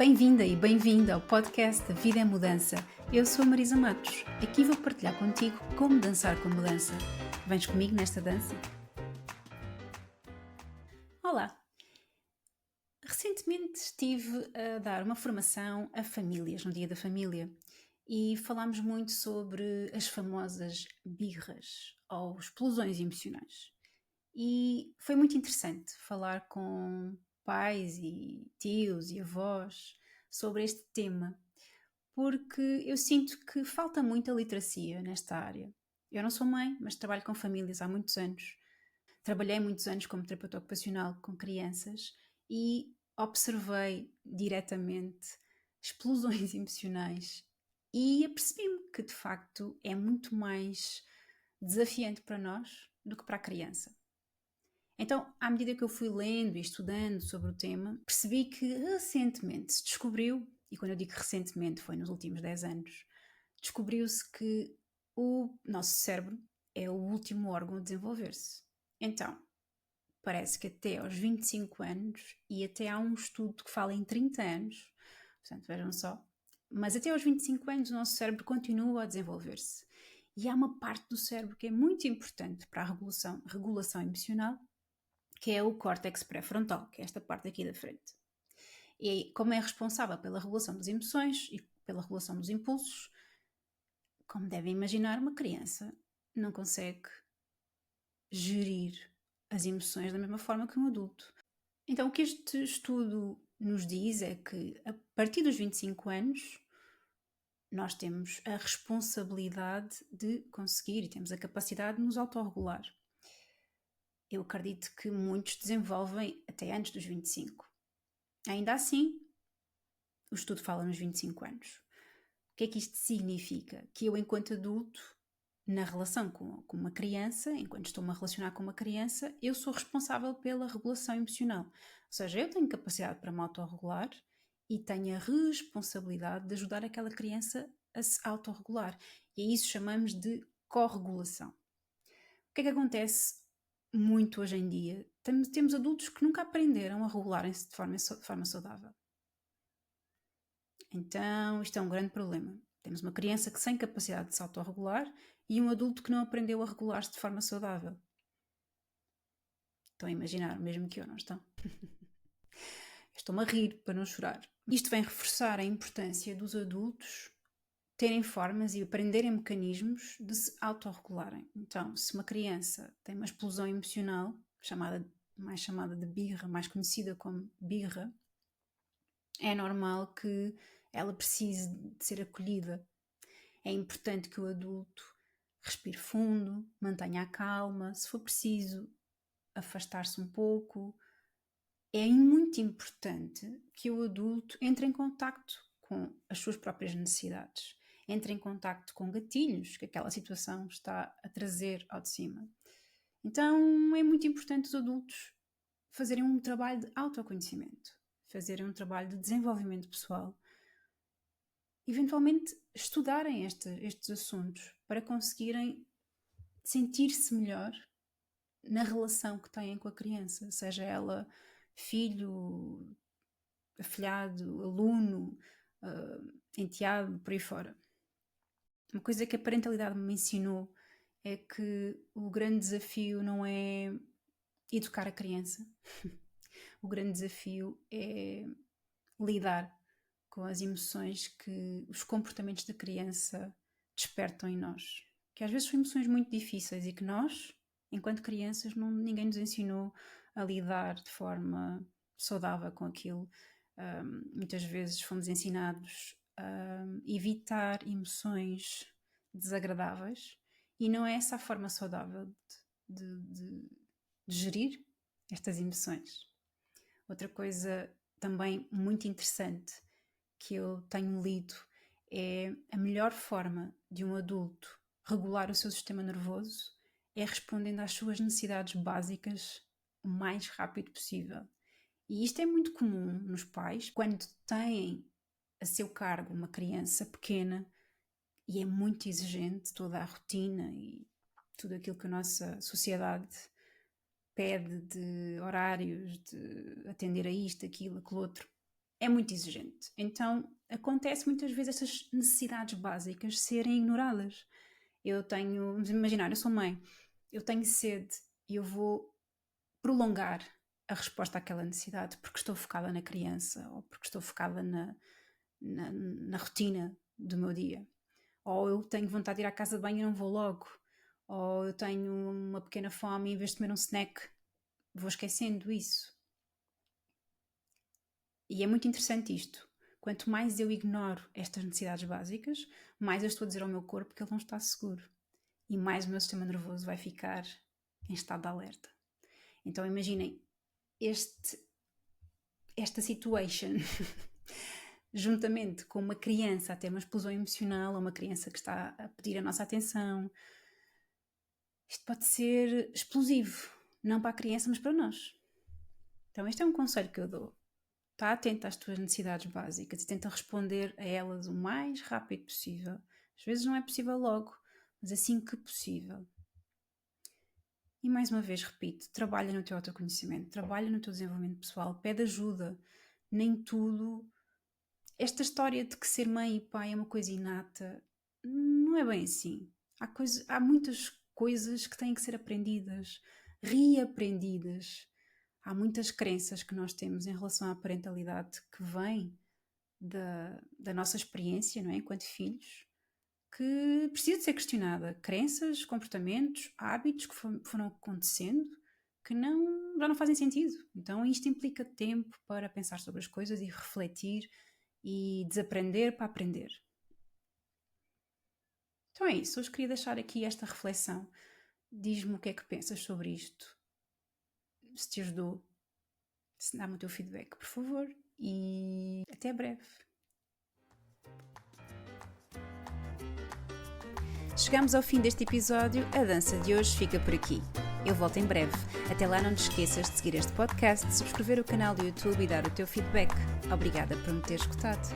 Bem-vinda e bem-vindo ao podcast da Vida é Mudança. Eu sou a Marisa Matos. Aqui vou partilhar contigo como dançar com mudança. Vens comigo nesta dança? Olá! Recentemente estive a dar uma formação a famílias, no Dia da Família, e falámos muito sobre as famosas birras ou explosões emocionais. E foi muito interessante falar com pais e tios e avós sobre este tema, porque eu sinto que falta muita literacia nesta área. Eu não sou mãe, mas trabalho com famílias há muitos anos. Trabalhei muitos anos como terapeuta ocupacional com crianças e observei diretamente explosões emocionais e apercebi-me que de facto é muito mais desafiante para nós do que para a criança. Então, à medida que eu fui lendo e estudando sobre o tema, percebi que recentemente se descobriu, e quando eu digo recentemente foi nos últimos 10 anos, descobriu-se que o nosso cérebro é o último órgão a desenvolver-se. Então, parece que até aos 25 anos, e até há um estudo que fala em 30 anos, portanto, vejam só, mas até aos 25 anos o nosso cérebro continua a desenvolver-se. E há uma parte do cérebro que é muito importante para a regulação emocional, que é o córtex pré-frontal, que é esta parte aqui da frente. E como é responsável pela regulação das emoções e pela regulação dos impulsos, como devem imaginar, uma criança não consegue gerir as emoções da mesma forma que um adulto. Então, o que este estudo nos diz é que a partir dos 25 anos nós temos a responsabilidade de conseguir e temos a capacidade de nos autorregular. Eu acredito que muitos desenvolvem até antes dos 25. Ainda assim, o estudo fala nos 25 anos. O que é que isto significa? Que eu, enquanto adulto, na relação com uma criança, enquanto estou-me a relacionar com uma criança, eu sou responsável pela regulação emocional. Ou seja, eu tenho capacidade para me autorregular e tenho a responsabilidade de ajudar aquela criança a se autorregular. E a isso chamamos de corregulação. O que é que acontece muito hoje em dia? Temos adultos que nunca aprenderam a regularem-se de forma saudável. Então, isto é um grande problema. Temos uma criança que sem capacidade de se autorregular e um adulto que não aprendeu a regular-se de forma saudável. Estão a imaginar, mesmo que eu, não estão? Estou-me a rir para não chorar. Isto vem reforçar a importância dos adultos terem formas e aprenderem mecanismos de se autorregularem. Então, se uma criança tem uma explosão emocional, mais chamada de birra, mais conhecida como birra, é normal que ela precise de ser acolhida. É importante que o adulto respire fundo, mantenha a calma, se for preciso afastar-se um pouco. É muito importante que o adulto entre em contacto com as suas próprias necessidades, entre em contacto com gatilhos que aquela situação está a trazer ao de cima. Então é muito importante os adultos fazerem um trabalho de autoconhecimento, fazerem um trabalho de desenvolvimento pessoal, eventualmente estudarem estes assuntos para conseguirem sentir-se melhor na relação que têm com a criança, seja ela filho, afilhado, aluno, enteado, por aí fora. Uma coisa que a parentalidade me ensinou é que o grande desafio não é educar a criança. O grande desafio é lidar com as emoções que os comportamentos da criança despertam em nós. Que às vezes são emoções muito difíceis e que nós, enquanto crianças, ninguém nos ensinou a lidar de forma saudável com aquilo. Muitas vezes fomos ensinados a evitar emoções desagradáveis e não é essa a forma saudável de gerir estas emoções. Outra coisa também muito interessante que eu tenho lido é a melhor forma de um adulto regular o seu sistema nervoso é respondendo às suas necessidades básicas o mais rápido possível. E isto é muito comum nos pais quando têm a seu cargo uma criança pequena e é muito exigente toda a rotina e tudo aquilo que a nossa sociedade pede de horários, de atender a isto, aquilo, aquilo outro. é muito exigente. Então, acontece muitas vezes essas necessidades básicas serem ignoradas. Vamos imaginar, eu sou mãe, eu tenho sede e eu vou prolongar a resposta àquela necessidade porque estou focada na criança ou porque estou focada na rotina do meu dia. Ou eu tenho vontade de ir à casa de banho e não vou logo. Ou eu tenho uma pequena fome e em vez de comer um snack, vou esquecendo isso. E é muito interessante isto. Quanto mais eu ignoro estas necessidades básicas, mais eu estou a dizer ao meu corpo que ele não está seguro. E mais o meu sistema nervoso vai ficar em estado de alerta. Então imaginem, esta situation, juntamente com uma criança a ter uma explosão emocional, ou uma criança que está a pedir a nossa atenção, isto pode ser explosivo, não para a criança, mas para nós. Então este é um conselho que eu dou. Está atento às tuas necessidades básicas e tenta responder a elas o mais rápido possível. Às vezes não é possível logo, mas assim que possível. E mais uma vez repito, trabalha no teu autoconhecimento, trabalha no teu desenvolvimento pessoal, pede ajuda. Nem tudo... Esta história de que ser mãe e pai é uma coisa inata, não é bem assim. Há muitas coisas que têm que ser aprendidas, reaprendidas. Há muitas crenças que nós temos em relação à parentalidade que vêm da nossa experiência, não é? Enquanto filhos, que precisa de ser questionada. Crenças, comportamentos, hábitos que foram acontecendo que já não fazem sentido. Então isto implica tempo para pensar sobre as coisas e refletir e desaprender para aprender. Então é isso, hoje queria deixar aqui esta reflexão. Diz-me o que é que pensas sobre isto. Se te ajudou, se dá-me o teu feedback, por favor. E até breve. Chegamos ao fim deste episódio, a dança de hoje fica por aqui. Eu volto em breve. Até lá não te esqueças de seguir este podcast, subscrever o canal do YouTube e dar o teu feedback. Obrigada por me ter escutado.